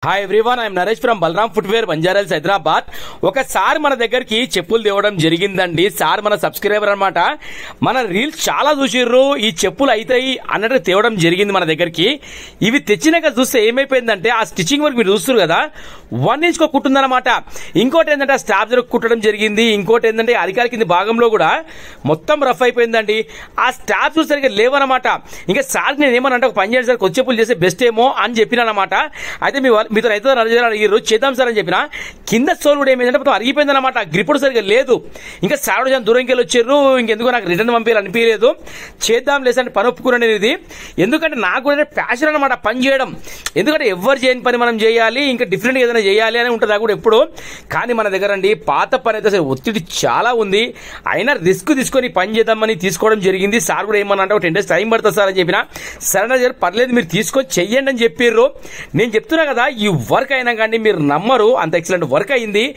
Hi everyone, I'm Naresh from Balaram footwear Banjara Hills Hyderabad. ఒకసారి మన దగ్గరికి చెప్పులు తేవడం జరిగిందండి. సార్ మన సబ్స్క్రైబర్ అనమాట. మన రీల్స్ చాలా చూసిర్రు, ఈ చెప్పులు అవుతాయి అన్నట్టు తేవడం జరిగింది మన దగ్గరికి. ఇవి తెచ్చినాక చూస్తే ఏమైపోయిందంటే ఆ స్టిచ్చింగ్ వర్క్ మీరు చూస్తారు కదా, 1 ఇంచ్ కుట్టుందన్నమాట. ఇంకోటి ఏంటంటే ఆ స్టాప్ జరకు కుట్టడం జరిగింది. ఇంకోటి ఏంటంటే అరికాల కింది భాగంలో కూడా మొత్తం రఫ్ అయిపోయిందండి. ఆ స్టాప్ చూసరికి లేవనమాట. ఇంకా సార్ నేను ఏమన్నా ఒక పని చేసి సార్ కొత్త చెప్పులు చేస్తే బెస్ట్ ఏమో అని చెప్పినానమాట. అయితే మీతో అయితే ఈ రోజు చేద్దాం సార్ అని చెప్పిన. కింద సోల్ కూడా ఏమైందంటే మొత్తం అరిగిపోయింది అనమాట. గ్రిప్పుడు సరిగ్గా లేదు. ఇంకా సార్ దూరంకి వెళ్ళి వచ్చారు. ఇంకెందుకో నాకు రిటర్న్ పంపించాలనిపించలేదు. చేద్దాం లేదంటే పని ఒప్పుకున్నాను ఇది. ఎందుకంటే నాకు కూడా ప్యాషన్ అనమాట పని చేయడం. ఎందుకంటే ఎవరు చేయని పని మనం చేయాలి, ఇంకా డిఫరెంట్గా ఏదైనా చేయాలి అని ఉంటుంది నాకు కూడా ఎప్పుడు. కానీ మన దగ్గర అండి పాత పని అయితే అసలు ఒత్తిడి చాలా ఉంది. అయినా రిస్క్ తీసుకొని పని చేద్దామని తీసుకోవడం జరిగింది. సార్ కూడా ఏమన్నా అంటే ఒక 10 days టైం పడుతుంది సార్ అని చెప్పిన. సరే పర్లేదు మీరు తీసుకొని చెయ్యండి అని చెప్పారు. నేను చెప్తున్నా కదా, ఈ వర్క్ అయినా కానీ మీరు నమ్మరు, అంత ఎక్సలెంట్ వర్క్ అయింది.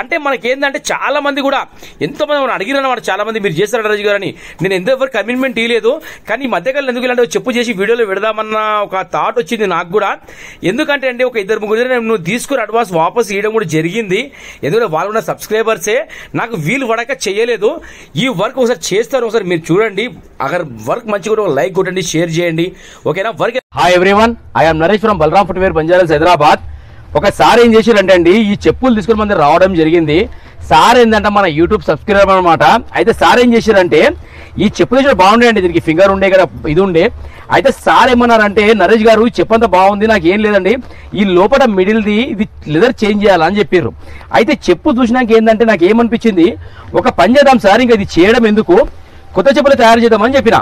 అంటే మనకేందంటే చాలా మంది కూడా ఎంతో మంది మనం అడిగిరన్నమాట. చాలా మంది మీరు చేస్తారు రాజు గారు అని. నేను ఎంతో ఎవరు కమిట్మెంట్ ఇవ్వలేదు. కానీ ఈ మధ్యకాలం ఎందుకు ఇలాంటి చెప్పు చేసి వీడియోలో పెడదామన్న ఒక థాట్ వచ్చింది నాకు కూడా. ఎందుకంటే అండి ఒక 2-3 నువ్వు తీసుకుని అడ్వాన్స్ వాపస్ ఇవ్వడం కూడా జరిగింది. ఎందుకంటే వాళ్ళు ఉన్న సబ్స్క్రైబర్సే, నాకు వీలు పడక చేయలేదు. ఈ వర్క్ ఒకసారి చేస్తారు, ఒకసారి మీరు చూడండి. అగర్ వర్క్ మంచిగా కూడా లైక్ కొట్టండి, షేర్ చేయండి, ఓకేనా. Work. Hi everyone, I'm Naresh from Balaram footwear Banjara Hills Hyderabad. ఒకసారి ఏం చేశారంటే అండి, ఈ చెప్పులు తీసుకుని మంది రావడం జరిగింది. సార్ ఏంటంటే మన యూట్యూబ్ సబ్స్క్రైబర్ అనమాట. అయితే సార్ ఏం చేశారంటే ఈ చెప్పులు చేసిన బాగుండేయండి, దీనికి ఫింగర్ ఉండే కదా, ఇది ఉండే. అయితే సార్ ఏమన్నారంటే, నరేష్ గారు చెప్పంతా బాగుంది, నాకు ఏం లేదండి, ఈ లోపల మిడిల్ది ఇది లెదర్ చేంజ్ చేయాలని చెప్పారు. అయితే చెప్పు చూసినాక ఏంటంటే నాకు ఏమనిపించింది, ఒక పని చేద్దాం సార్, ఇంకా ఇది చేయడం ఎందుకు, కొత్త చెప్పులు తయారు చేద్దామని చెప్పిన.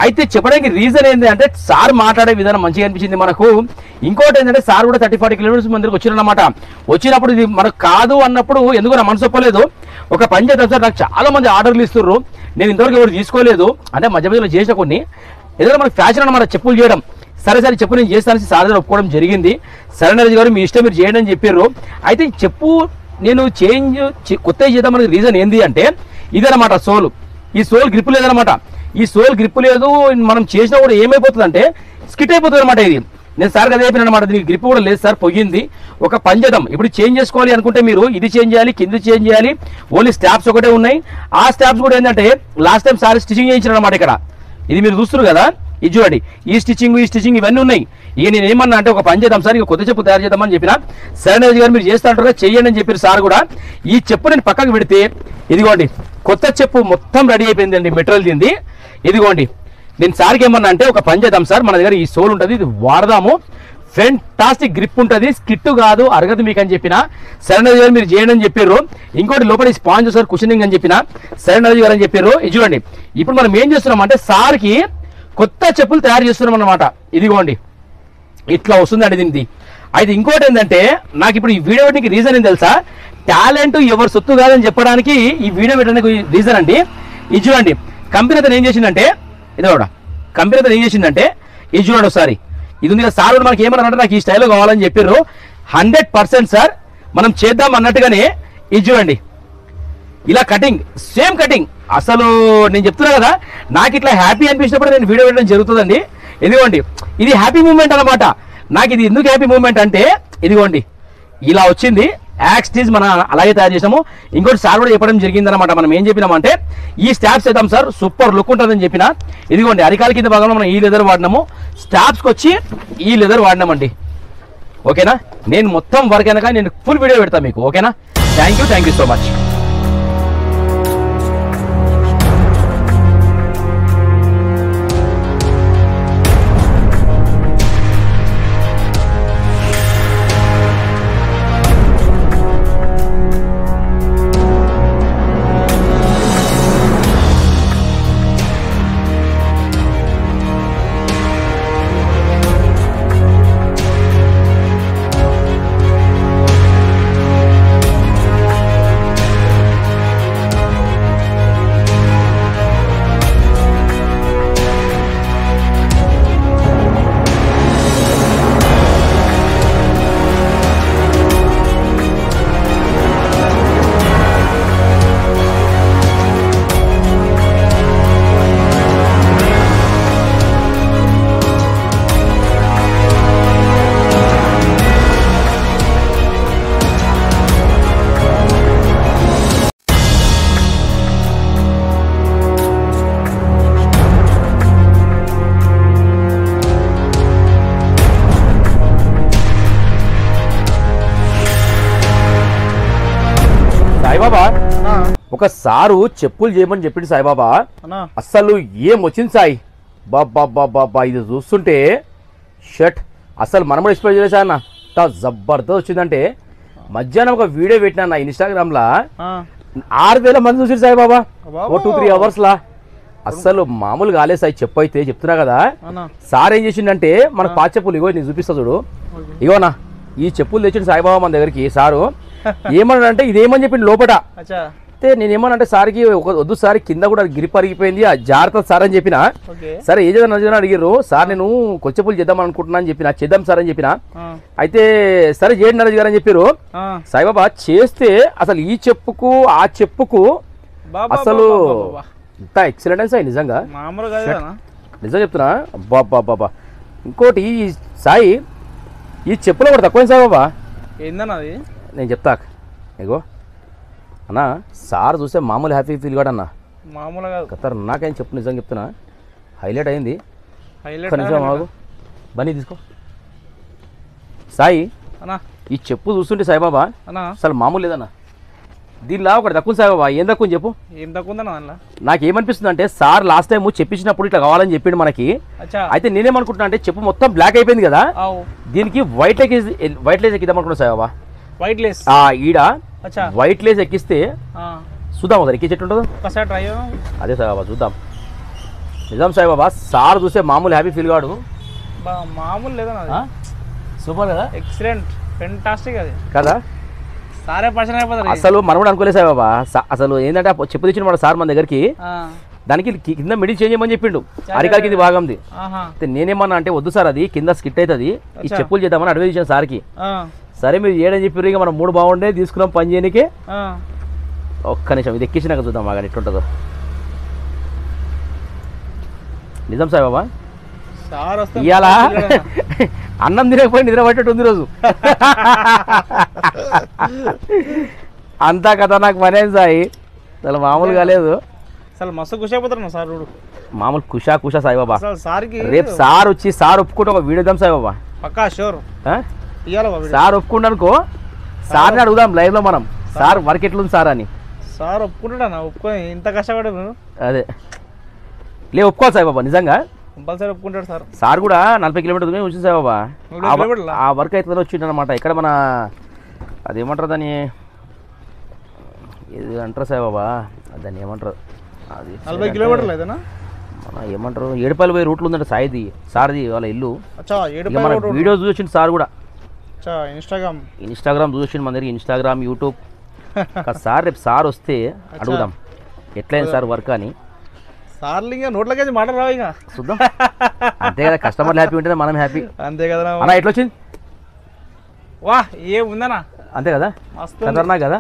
అయితే చెప్పడానికి రీజన్ ఏంటి అంటే సార్ మాట్లాడే విధానం మంచిగా అనిపించింది మనకు. ఇంకోటి ఏంటంటే సార్ కూడా 30-40 కిలోమీటర్స్ మందికి వచ్చిరన్నమాట. వచ్చినప్పుడు ఇది మనకు కాదు అన్నప్పుడు ఎందుకు నా మనసు ఒప్పలేదు. ఒక పని చేద్దాం సార్, నాకు చాలా మంది ఆర్డర్లు ఇస్తున్నారు, నేను ఇంతవరకు ఎవరు తీసుకోలేదు అంటే మధ్య మధ్యలో చేసిన కొన్ని ఏదైనా మనకు ఫ్యాషన్ అన్నమాట చెప్పులు చేయడం. సరే చెప్పు నేను చేస్తాను సార్ దగ్గర ఒప్పుకోవడం జరిగింది. సరే నరేష్ గారు మీ ఇష్టం, మీరు చేయండి అని చెప్పారు. అయితే చెప్పు నేను కొత్తగా చేద్దామనే రీజన్ ఏంది అంటే ఇదనమాట, సోలు. ఈ సోల్ గ్రిప్ లేదనమాట. ఈ సోల్ గ్రిప్ లేదు, మనం చేసినా కూడా ఏమైపోతుంది అంటే స్కిట్ అయిపోతుంది అనమాట. ఇది నేను సార్ కదా చెప్పిన అనమాట, దీనికి గ్రిప్ కూడా లేదు సార్, పోయింది. ఒక పని చేద్దాం, ఇప్పుడు చేంజ్ చేసుకోవాలి అనుకుంటే మీరు ఇది చేంజ్ చేయాలి, కింద చేంజ్ చేయాలి. ఓన్లీ స్టాప్స్ ఒకటే ఉన్నాయి. ఆ స్టాప్స్ కూడా ఏంటంటే లాస్ట్ టైం సార్ స్టిచ్చింగ్ చేయించారు అనమాట. ఇక్కడ ఇది మీరు చూస్తున్నారు కదా, ఇది చూడండి, ఈ స్టిచ్చింగ్ ఇవన్నీ ఉన్నాయి. ఇక నేను ఏమన్నా అంటే ఒక పని చేద్దాం సార్, ఇక కొత్త చెప్పు తయారు చేద్దామని చెప్పిన. సరైన గారు మీరు చేస్తారంటారా, చెయ్యండి అని చెప్పారు సార్ కూడా. ఈ చెప్పు నేను పక్కకు పెడితే ఇదిగోండి కొత్త చెప్పు మొత్తం రెడీ అయిపోయిందండి, మెటీరియల్ తింది. ఇదిగోండి నేను సార్కి ఏమన్నా అంటే ఒక పని చేద్దాం సార్, మన దగ్గర ఈ సోల్ ఉంటుంది, ఇది వాడదాము, ఫెంటాస్టిక్ గ్రిప్ ఉంటుంది, స్కిట్ కాదు, అరగదు మీకు అని చెప్పిన. సరైన గారు మీరు చేయండి అని చెప్పారు. ఇంకోటి లోపల స్పాంజ్ సార్ కుషనింగ్ అని చెప్పిన. సరైన గారు అని చెప్పారు. ఇది చూడండి, ఇప్పుడు మనం ఏం చేస్తున్నాం అంటే సార్కి కొత్త చెప్పులు తయారు చేస్తున్నాం అన్నమాట. ఇదిగోండి ఇట్లా వస్తుందండి దీనికి. అయితే ఇంకోటి ఏంటంటే నాకు ఇప్పుడు ఈ వీడియో పెట్టడానికి రీజన్ ఏం తెలుసా, టాలెంట్ ఎవరు సొత్తు కాదని చెప్పడానికి ఈ వీడియో పెట్టడానికి రీజన్ అండి. ఇది చూడండి, కంపెనీ అతను ఏం చేసిందంటే, ఇది కూడా కంపెనీ అతను ఏం చేసిందంటే ఇది చూడండి ఒకసారి, ఇది ఉంది కదా. సార్ కూడా మనకి ఏమన్నారంటే నాకు ఈ స్టైల్లో కావాలని చెప్పారు. 100% సార్ మనం చేద్దాం అన్నట్టుగానే ఇది చూడండి, ఇలా కటింగ్, సేమ్ కటింగ్. అసలు నేను చెప్తున్నా కదా, నాకు ఇట్లా హ్యాపీ అనిపించినప్పుడు నేను వీడియో పెట్టడం జరుగుతుందండి. ఇదిగోండి ఇది హ్యాపీ మూమెంట్ అనమాట. నాకు ఇది ఎందుకు హ్యాపీ మూమెంట్ అంటే ఇదిగోండి ఇలా వచ్చింది, యాక్స్టీజ్ మనం అలాగే తయారు చేసాము. ఇంకోటి సార్ కూడా చెప్పడం జరిగింది అనమాట. మనం ఏం చెప్పినామంటే ఈ స్టాప్స్ వేద్దాం సార్, సూపర్ లుక్ ఉంటుందని చెప్పిన. ఇదిగోండి అరికాల కింద భాగంలో మనం ఈ లెదర్ వాడినాము, స్టాప్స్కి వచ్చి ఈ లెదర్ వాడినామండి. ఓకేనా, నేను మొత్తం వర్క్ అయినాక నేను ఫుల్ వీడియో పెడతాను మీకు. ఓకేనా, థ్యాంక్ యూ సో మచ్. ఒకసారు చెప్పులు చేయమని చెప్పిండు సాయిబాబా, అసలు ఏం వచ్చింది సాయి బాబా బాబా. ఇది చూస్తుంటే షర్ట్ అసలు మనం కూడా ఎక్స్పెక్ట్ చేయలేదు సార్ అన్న, జబర్దస్త్ వచ్చిందంటే. మధ్యాహ్నం ఒక వీడియో పెట్టినా నా ఇన్స్టాగ్రామ్లో 6,000 మంది చూసారు సాయిబాబా ఓ 2-3 అవర్స్ లా. అస్సలు మామూలు కాలేదు సాయి చెప్పు. అయితే చెప్తున్నా కదా, సార్ ఏం చేసిండంటే మనకు పాత చెప్పులు ఇగో నేను చూపిస్తా చూడు, ఇగోనా ఈ చెప్పులు తెచ్చిండు సాయిబాబా మన దగ్గరికి. సారు ఏమన్నాడంటే ఇదేమని చెప్పిండు లోపట. అయితే నేనేమన్నా సార్కి వద్దు సార్ కింద కూడా గిరి పరిగిపోయింది జాగ్రత్త సార్ అని చెప్పిన. సరే ఏ చేద్దాం అడిగారు సార్, నేను కొత్త చెప్పులు చేద్దాం అనుకుంటున్నా అని చెప్పిన. చేద్దాం సార్ అని చెప్పిన. అయితే సరే చేయండి నరేష్ గారు అని చెప్పారు. సాయిబాబా చేస్తే అసలు ఈ చెప్పుకు ఆ చెప్పుకు అసలు ఇంత ఎక్సలెంట్ అని సాయి నిజంగా నిజం చెప్తున్నా. బాబా బాబా ఇంకోటి సాయి ఈ చెప్పులో కూడా తక్కువ సాయిబాబా ఏందన్నది నేను చెప్తా. ఇగో అన్నా సార్ చూస్తే మామూలు హ్యాపీ ఫీల్ కాడు అన్న, మామూలుగా ఖతర్ నాకేం చెప్పు నిజం చెప్తున్నా. హైలైట్ అయింది. నిజం ఆగు బన్నీ తీసుకో సాయి. ఈ చెప్పు చూస్తుంటే సాయిబాబా అసలు మామూలు లేదన్నా. దీనిలా ఒకటి తక్కువ సాయిబాబా. ఏం తక్కువ చెప్పు. ఏం తక్కువ నాకేమనిపిస్తుంది అంటే సార్ లాస్ట్ టైం చెప్పించినప్పుడు ఇట్లా కావాలని చెప్పిండు మనకి. అయితే నేనేమనుకుంటున్నా అంటే చెప్పు మొత్తం బ్లాక్ అయిపోయింది కదా, దీనికి వైట్ లేస్ ఎక్కిద్దాం అనుకున్నా సాయిబాబా. వైట్ లేస్ ఈడ వైట్ లేస్ ఎక్కిస్తే చూద్దాం ఒకసారి ఎక్కి చెట్టు ఉంటుందో. అదే సాయిబాబా చూద్దాం. నిజాం సాయిబాబా సార్ చూస్తే మామూలు హ్యాపీ ఫీల్ కాడు. మామూలు లేదా సూపర్ కదా, ఎక్సలెంట్ ఫెంటాస్టిక్ అది కదా. సారే పర్సన్ అయిపోతారు అసలు మనం కూడా అనుకోలేదు సాయిబాబా. అసలు ఏంటంటే చెప్పు తెచ్చిన మన సార్ మన దగ్గరికి, దానికి కింద మిడిల్ చేంజ్ చేయమని చెప్పిండు అరికాల కింది భాగంది. నేనేమన్నా అంటే వద్దు సార్ అది కింద స్కిట్ అవుతుంది, ఈ చెప్పులు చేద్దామని అడ్వైజ్ ఇచ్చాను సార్కి. సరే మీరు ఏడని చెప్పారు, ఇక మనం 3 బాగుండే తీసుకున్నాం పని చేయడానికి. ఒక్క నిమిషం ఇది ఎక్కించినాక చూద్దాం బాగా ఎట్లుంటుందో. నిజం సాయిబాబా ఇవాళ అన్నం తినకపోయి నిద్ర పట్టేట్టు ఉంది రోజు. అంతా కదా నాకు పని అయింది సాయి, అసలు మామూలు కాలేదు. అసలు మస్తు ఖుషి అయిపోతారు సార్, మామూలు ఖుషా సాయిబాబా. సార్కి రేపు సార్ వచ్చి సార్ ఒప్పుకుంటే ఒక వీడియో ఇద్దాం సాయిబాబా. పక్కా షూర్. సార్ ఒప్పుకుంటా అనుకో, సార్ని అడుగుదాం లైవ్ లో మనం, సార్ వర్క్ ఎట్లుంది సార్ అని. సార్ ఒప్పుకుంటాడా? ఒప్పుకొని ఇంత కష్టపడే అదే ఒప్పుకోవాలి సాయిబాబా నిజంగా కంపల్సరీ ఒప్పుకుంటాడు సార్. సార్ కూడా 40 కిలోమీటర్స్ వచ్చింది సాయిబాబా. ఆ వర్క్ అయితే వచ్చిండు అనమాట. ఇక్కడ మన అదేమంటారు దాన్ని, ఇది అంటారు సాయిబాబా, దాన్ని ఏమంటారు, అది 40 కిలోమీటర్లు ఏదైనా మన ఏమంటారు ఏడుపాయలు పోయే రూట్లు ఉందంటే సాయిది సార్ది వాళ్ళ ఇల్లు. మన వీడియో చూసిండు సార్ కూడా, ఇన్స్టాగ్రామ్ చూసిండు మన దగ్గర, ఇన్స్టాగ్రామ్ యూట్యూబ్. సార్ రేపు సార్ వస్తే అడుగుదాం ఎట్లయింది సార్ వర్క్ అని. సార్లు ఇంకా నోట్లకేసి మాట రావు ఇంకా చూద్దాం. అంతే కదా, కస్టమర్లు హ్యాపీ ఉంటేనే మనం హ్యాపీ. అంతే కదా అన్న ఎట్లా వచ్చింది. వా ఏ ఉందనా, అంతే కదా ఖతర్నాక్ కదా.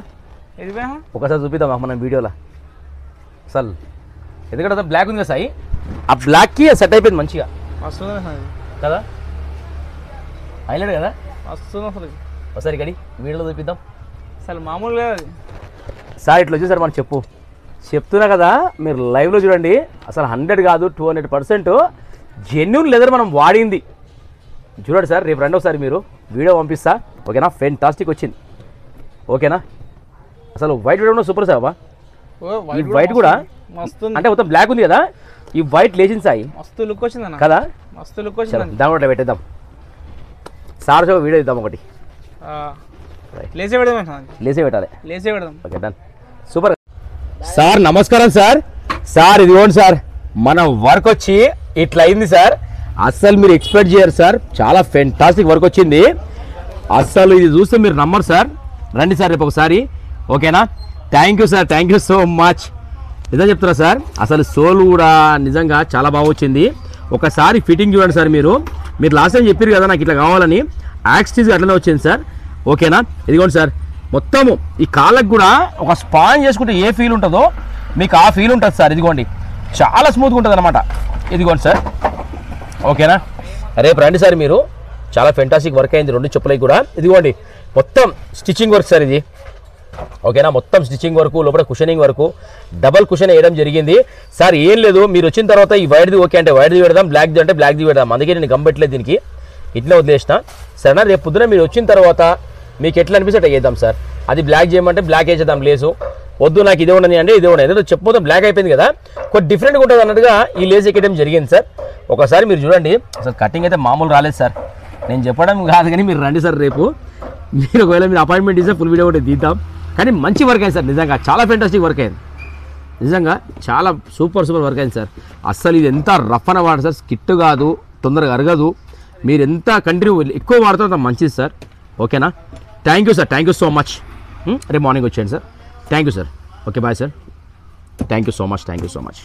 ఇది ఒకసారి చూపిద్దాం మనం వీడియోలో అసలు, ఎందుకంటే బ్లాక్ ఉంది కదా సాయి, ఆ బ్లాక్కి సెట్ అయిపోయింది మంచిగా కదా, హైలైట్ కదా. అసలు ఒకసారి గడి వీడియోలో చూపిద్దాం. అసలు మామూలు లేదు సార్ ఇట్లా వచ్చేసారు మనం చెప్పు చెప్తున్నా కదా, మీరు లైవ్లో చూడండి. అసలు 100 కాదు 200% జెన్యూన్ లెదర్ మనం వాడింది. చూడండి సార్, రేపు రండి ఒకసారి మీరు వీడియో పంపిస్తా, ఓకేనా. ఫెంటాస్టిక్ వచ్చింది, ఓకేనా. అసలు వైట్ వీడియో సూపర్ సార్. ఈ వైట్ కూడా అంటే మొత్తం బ్లాక్ ఉంది కదా, ఈ వైట్ లేచింది సాయి, మస్తు లుక్ వచ్చింది కదా, మస్తు లుక్ వచ్చింది. దాని కూడా పెట్టేద్దాం సార్, వీడియో ఇద్దాం ఒకటి, లేసే పెట్టాలి. Okay done, super. సార్ నమస్కారం సార్. సార్ ఇదిగోండి సార్, మన వర్క్ వచ్చి ఇట్లా అయింది సార్. అస్సలు మీరు ఎక్స్పెక్ట్ చేయరు సార్, చాలా ఫెంటాస్టిక్ వర్క్ వచ్చింది. అస్సలు ఇది చూస్తే మీరు నమ్మరు సార్. రండి సార్ రేపు ఒకసారి, ఓకేనా. Thank you sir, thank you so much. నిజం చెప్తున్నా సార్, అసలు సోల్ కూడా నిజంగా చాలా బాగా వచ్చింది. ఒకసారి ఫిట్టింగ్ చూడండి సార్. మీరు లాస్ట్ టైం చెప్పారు కదా నాకు ఇట్లా కావాలని, యాక్స్టీజ్ అట్లనే వచ్చింది సార్, ఓకేనా. ఇదిగోండి సార్, మొత్తము ఈ కాళ్ళకు కూడా ఒక స్పాన్ చేసుకుంటే ఏ ఫీల్ ఉంటుందో మీకు ఆ ఫీల్ ఉంటుంది సార్. ఇదిగోండి చాలా స్మూత్గా ఉంటుంది అనమాట. ఇదిగోండి సార్, ఓకేనా. రేపు రండి సార్ మీరు, చాలా ఫెంటాస్టిక్ వర్క్ అయింది 2 చెప్పులకి కూడా. ఇదిగోండి మొత్తం స్టిచ్చింగ్ వర్క్ సార్ ఇది, ఓకేనా. మొత్తం స్టిచ్చింగ్ వరకు, లోపల కుషనింగ్ వరకు, డబల్ కుషన్ వేయడం జరిగింది సార్. ఏం లేదు, మీరు వచ్చిన తర్వాత ఈ వైట్ది ఓకే అంటే వైట్ది పెడదాం, బ్లాక్ది అంటే బ్లాక్ది పెడదాం. అందుకే నేను గంబెట్టలేదు దీనికి, ఇట్లా వదిలేసిన. సరేనా, రేపు పొద్దున మీరు వచ్చిన తర్వాత మీకు ఎట్లా అనిపిస్తే అట్లా చేద్దాం సార్. అది బ్లాక్ చేయమంటే బ్లాక్ వేసేద్దాం లేసు, వద్దు నాకు ఇదే ఉండదు అంటే ఇదే ఉండదు, ఏదో చెప్పు మొత్తం బ్లాక్ అయిపోయింది కదా, కొంచెం డిఫరెంట్గా ఉంటుంది అన్నట్టుగా ఈ లేస్ ఎక్కడం జరిగింది సార్. ఒకసారి మీరు చూడండి, అసలు కటింగ్ అయితే మామూలు రాలేదు సార్. నేను చెప్పడం కాదు కానీ మీరు రండి సార్, రేపు మీరు ఒకవేళ మీరు అపాయింట్మెంట్ ఇస్తే ఫుల్ వీడియో కూడా తీద్దాం. కానీ మంచి వర్క్ అయింది సార్, నిజంగా చాలా ఫెంటాస్టిక్ వర్క్ అయింది, నిజంగా చాలా సూపర్ వర్క్ అయింది సార్. అస్సలు ఇది ఎంత రఫ్ అన్న వాడు సార్, స్కిట్ కాదు, తొందరగా అరగదు, మీరు ఎంత కంటిన్యూ ఎక్కువ వాడితే అంత మంచిది సార్. ఓకేనా, thank you sir, thank you so much. రేపు మార్నింగ్ వచ్చేయండి sir. Thank you sir. Okay bye sir, thank you so much.